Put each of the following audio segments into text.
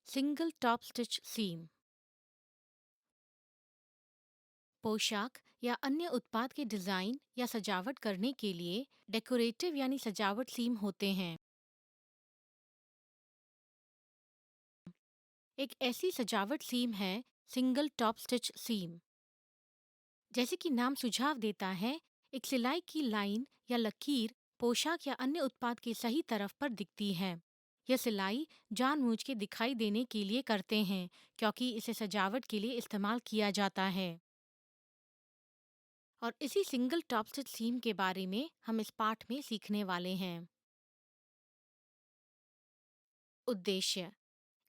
Single top stitch सीम पोशाक या अन्य उत्पाद के डिजाइन या सजावट करने के लिए डेकोरेटिव यानी सजावट सीम होते हैं। एक ऐसी सजावट सीम है सिंगल टॉप स्टिच सीम। जैसे कि नाम सुझाव देता है, एक सिलाई की लाइन या लकीर पोशाक या अन्य उत्पाद के सही तरफ पर दिखती है। यह सिलाई जानबूझ के दिखाई देने के लिए करते हैं, क्योंकि इसे सजावट के लिए इस्तेमाल किया जाता है। और इसी सिंगल टॉप स्टिच सीम के बारे में हम इस पाठ में सीखने वाले हैं। उद्देश्य: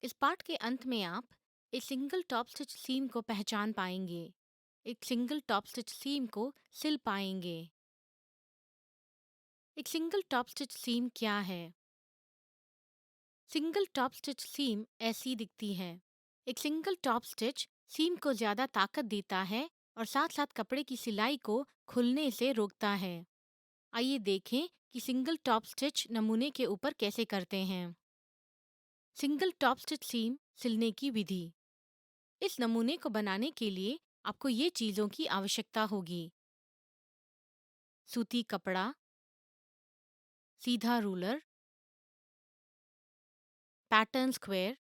इस पाठ के अंत में आप एक सिंगल टॉप स्टिच सीम को पहचान पाएंगे, एक सिंगल टॉप स्टिच सीम को सिल पाएंगे। एक सिंगल टॉप स्टिच सीम क्या है? सिंगल टॉप स्टिच सीम ऐसी दिखती है। एक सिंगल टॉप स्टिच सीम को ज्यादा ताकत देता है और साथ साथ कपड़े की सिलाई को खुलने से रोकता है। आइए देखें कि सिंगल टॉप स्टिच नमूने के ऊपर कैसे करते हैं। सिंगल टॉप स्टिच सीम सिलने की विधि। इस नमूने को बनाने के लिए आपको ये चीज़ों की आवश्यकता होगी: सूती कपड़ा, सीधा रूलर, पैटर्न स्क्वायर,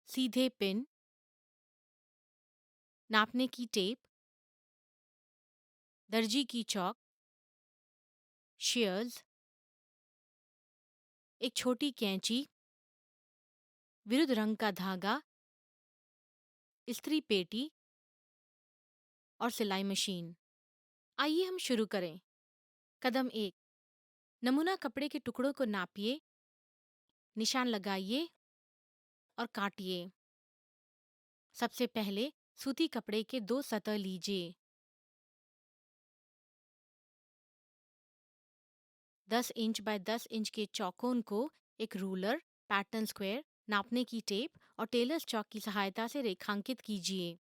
सीधे पिन, नापने की टेप, दर्जी की चौक, शेयर्स, एक छोटी कैंची, विरुद्ध रंग का धागा, इस्त्री पेटी और सिलाई मशीन। आइए हम शुरू करें। कदम 1: नमूना कपड़े के टुकड़ों को नापिए, निशान लगाइए और काटिए। सबसे पहले सूती कपड़े के 2 सतह लीजिए। 10 इंच बाय 10 इंच के चौकोन को एक रूलर, पैटर्न स्क्वायर, नापने की टेप और टेलर्स चौक की सहायता से रेखांकित कीजिए।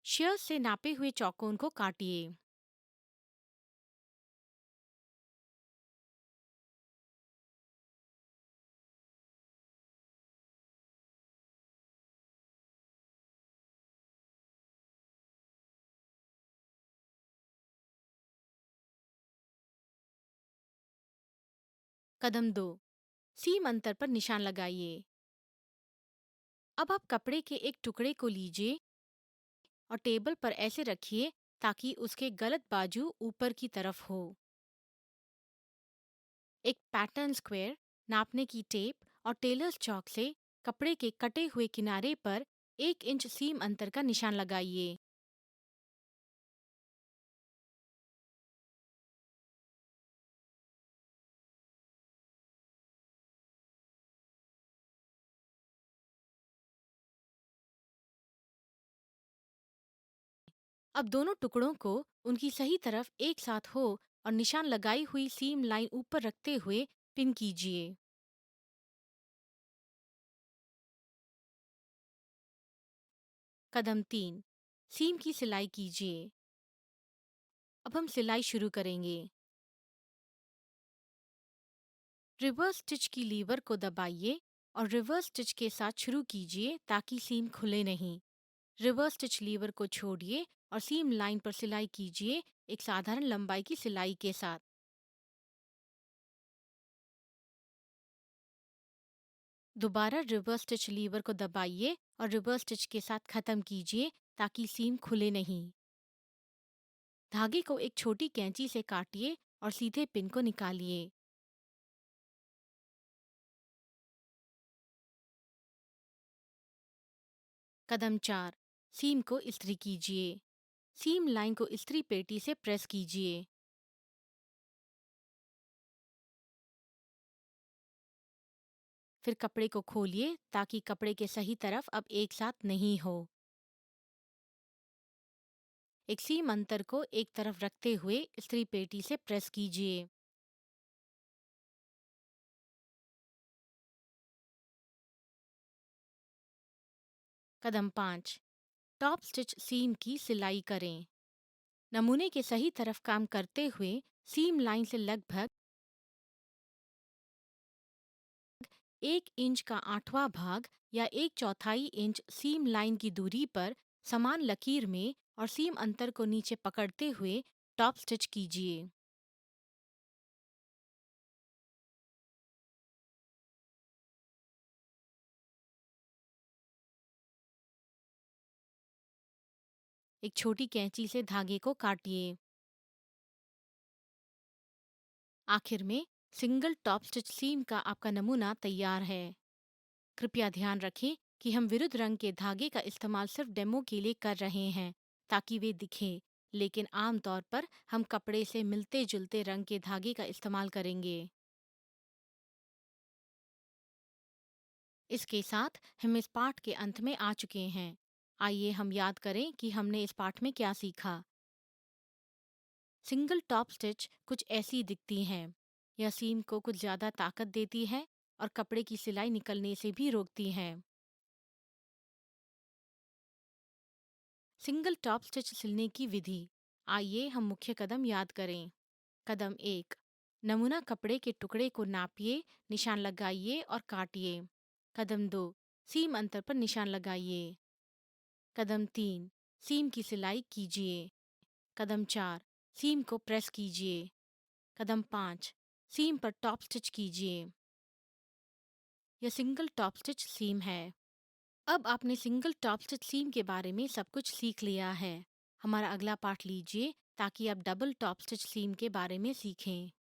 शेयर्स से नापे हुए चौकोन को काटिए। कदम 2: सीम अंतर पर निशान लगाइए। अब आप कपड़े के एक टुकड़े को लीजिए और टेबल पर ऐसे रखिए ताकि उसके गलत बाजू ऊपर की तरफ हो। एक पैटर्न स्क्वायर, नापने की टेप और टेलर्स चौक से कपड़े के कटे हुए किनारे पर 1 इंच सीम अंतर का निशान लगाइए। अब दोनों टुकड़ों को उनकी सही तरफ एक साथ हो और निशान लगाई हुई सीम लाइन ऊपर रखते हुए पिन कीजिए। कदम 3: सीम की सिलाई कीजिए। अब हम सिलाई शुरू करेंगे। रिवर्स स्टिच की लीवर को दबाइए और रिवर्स स्टिच के साथ शुरू कीजिए ताकि सीम खुले नहीं। रिवर्स स्टिच लीवर को छोड़िए और सीम लाइन पर सिलाई कीजिए, एक साधारण लंबाई की सिलाई के साथ। दोबारा रिवर्स स्टिच लीवर को दबाइए और रिवर्स स्टिच के साथ खत्म कीजिए ताकि सीम खुले नहीं। धागे को एक छोटी कैंची से काटिए और सीधे पिन को निकालिए। कदम 4, सीम को इस्त्री कीजिए। सीम लाइन को इस्त्री पेटी से प्रेस कीजिए। फिर कपड़े को खोलिए ताकि कपड़े के सही तरफ अब एक साथ नहीं हो। एक सीम अंतर को एक तरफ रखते हुए इस्त्री पेटी से प्रेस कीजिए। कदम 5, टॉप स्टिच सीम की सिलाई करें। नमूने के सही तरफ काम करते हुए सीम लाइन से लगभग 1 इंच का आठवां भाग या 1/4 इंच सीम लाइन की दूरी पर समान लकीर में और सीम अंतर को नीचे पकड़ते हुए टॉप स्टिच कीजिए। एक छोटी कैंची से धागे को काटिए। आखिर में सिंगल टॉप स्टिच सीम का आपका नमूना तैयार है। कृपया ध्यान रखें कि हम विरुद्ध रंग के धागे का इस्तेमाल सिर्फ डेमो के लिए कर रहे हैं ताकि वे दिखें, लेकिन आमतौर पर हम कपड़े से मिलते जुलते रंग के धागे का इस्तेमाल करेंगे। इसके साथ हम इस पाठ के अंत में आ चुके हैं। आइए हम याद करें कि हमने इस पाठ में क्या सीखा। सिंगल टॉप स्टिच कुछ ऐसी दिखती हैं। यह सीम को कुछ ज़्यादा ताकत देती है और कपड़े की सिलाई निकलने से भी रोकती है। सिंगल टॉप स्टिच सिलने की विधि। आइए हम मुख्य कदम याद करें। कदम 1, नमूना कपड़े के टुकड़े को नापिए, निशान लगाइए और काटिए। कदम 2, सीम अंतर पर निशान लगाइए। कदम 3, सीम की सिलाई कीजिए। कदम 4, सीम को प्रेस कीजिए। कदम 5, सीम पर टॉप स्टिच कीजिए। यह सिंगल टॉप स्टिच सीम है। अब आपने सिंगल टॉप स्टिच सीम के बारे में सब कुछ सीख लिया है। हमारा अगला पाठ लीजिए ताकि आप डबल टॉप स्टिच सीम के बारे में सीखें।